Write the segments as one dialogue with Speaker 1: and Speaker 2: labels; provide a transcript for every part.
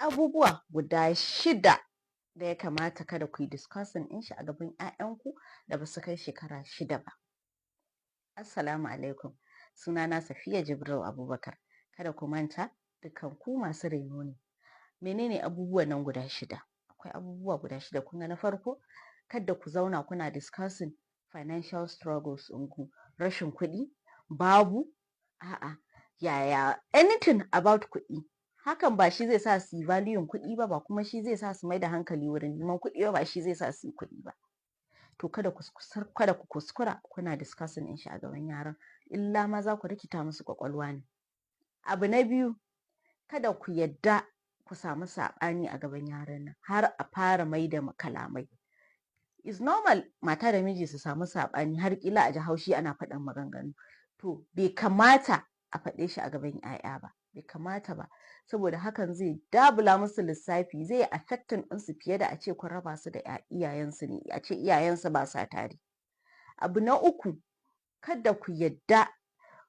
Speaker 1: abubuwa guda 6 da ya kamata kada ku yi discussing ɗin shi a gaban 'ya'yanku da ba su kai shekara 6 ba. Assalamu alaikum, sunana Safiya Jibril Abubakar. Kada ku manta dukkan ku masu reno ne. Menene abubuwan nan guda 6? Akwai abubuwa guda 6. Kun ga na farko, kada ku zauna kuna discussing financial struggles ɗinku, rashin kuɗi, babu, a'a, yaya anything about kuɗi. Hakan ba shi zai sa su yi value kuɗi ba, ba kuma shi zai sa su mai da hankali wurin neman kuɗi ba shi zai sa su yi kuɗi ba. To kada ku kuskura kuna discussing ɗin shi a gaban yaran, illa ma za ku rikita musu kwakwalwa ne. Abu na biyu, kada ku yadda ku samu saɓani a gaban yaran nan har a fara mai da kalamai. Is normal mata da miji su samu saɓani har kila a ji haushi ana faɗan maganganu. To bai kamata a faɗe shi a gaban 'ya'ya ba, bai kamata ba, saboda hakan zai dabula musu lissafi, zai affecting ɗinsu fiye da a ce kun raba su da iyayensu ne, a ce iyayensu ba sa tare. Abu na uku, kada ku yadda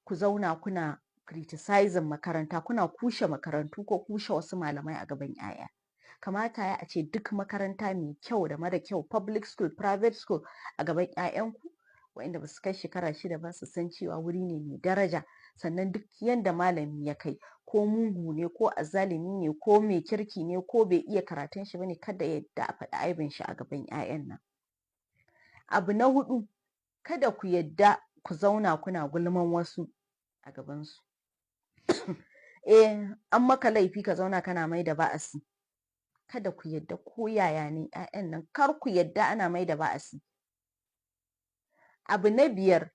Speaker 1: ku zauna kuna criticizing makaranta, kuna kushe makarantu ko kushe wasu malamai a gaban 'ya'ya. Kamata ya a ce duk makaranta mai kyau da mara kyau, public school, private school, a gaban 'ya'yanku waɗanda ba su kai shekara 6 ba su san cewa wuri ne mai daraja. Sannan duk yanda malami ya kai, ko mugu ne, ko azzalumi ne, ko mai kirki ne, ko bai iya karatun shi bane, kada yadda a faɗi aibin shi a gaban 'ya'yan nan. Abu na 4, kada ku yadda ku zauna kuna gulman wasu a gabansu. An maka laifi ka zauna kana mai da ba'asi. Kada ku yadda, ko yaya ne 'ya'yan nan, kar ku yadda ana mai da ba'asi. Abu na 5,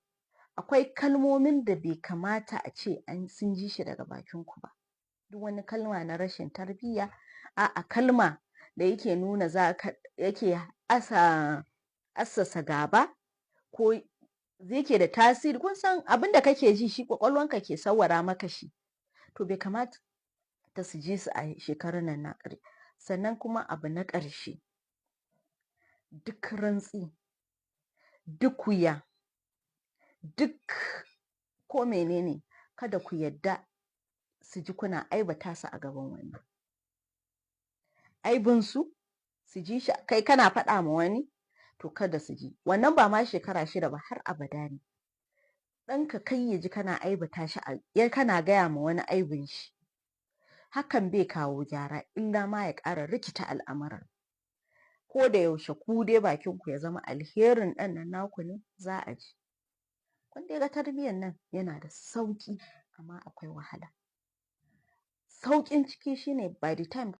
Speaker 1: akwai kalmomin da bai kamata a ce sun ji shi daga bakinku ba. Duk wani kalma na rashin tarbiyya, a'a kalma da yake nuna yake assasa gaba, ko yake da tasiri. Kun san abin da kake ji shi kwakwalwanka ke sawwara maka shi. To bai kamata ta su ji su a shekarun nan na ƙarshe. Sannan kuma abu na ƙarshe, duk rantsi, duk wuya, duk ko menene, kada ku yadda su ji kuna aibata su a gaban wani. Aibinsu su ji shi kai kana faɗa ma wani, to kada su ji. Wannan ba ma shekara 6 ba, har abada ne. Ɗanka kai ya ji kana aibata shi, kana gaya ma wani aibin shi. Hakan bai kawo gyara, illa ma ya ƙara rikita al'amuran. Ko da yaushe ku dai bakinku ya zama alherin ɗan nan naku ne za a ji. Kun dai ga tarbiyyar nan yana da sauƙi, amma akwai wahala. Sauƙin ciki shine by the time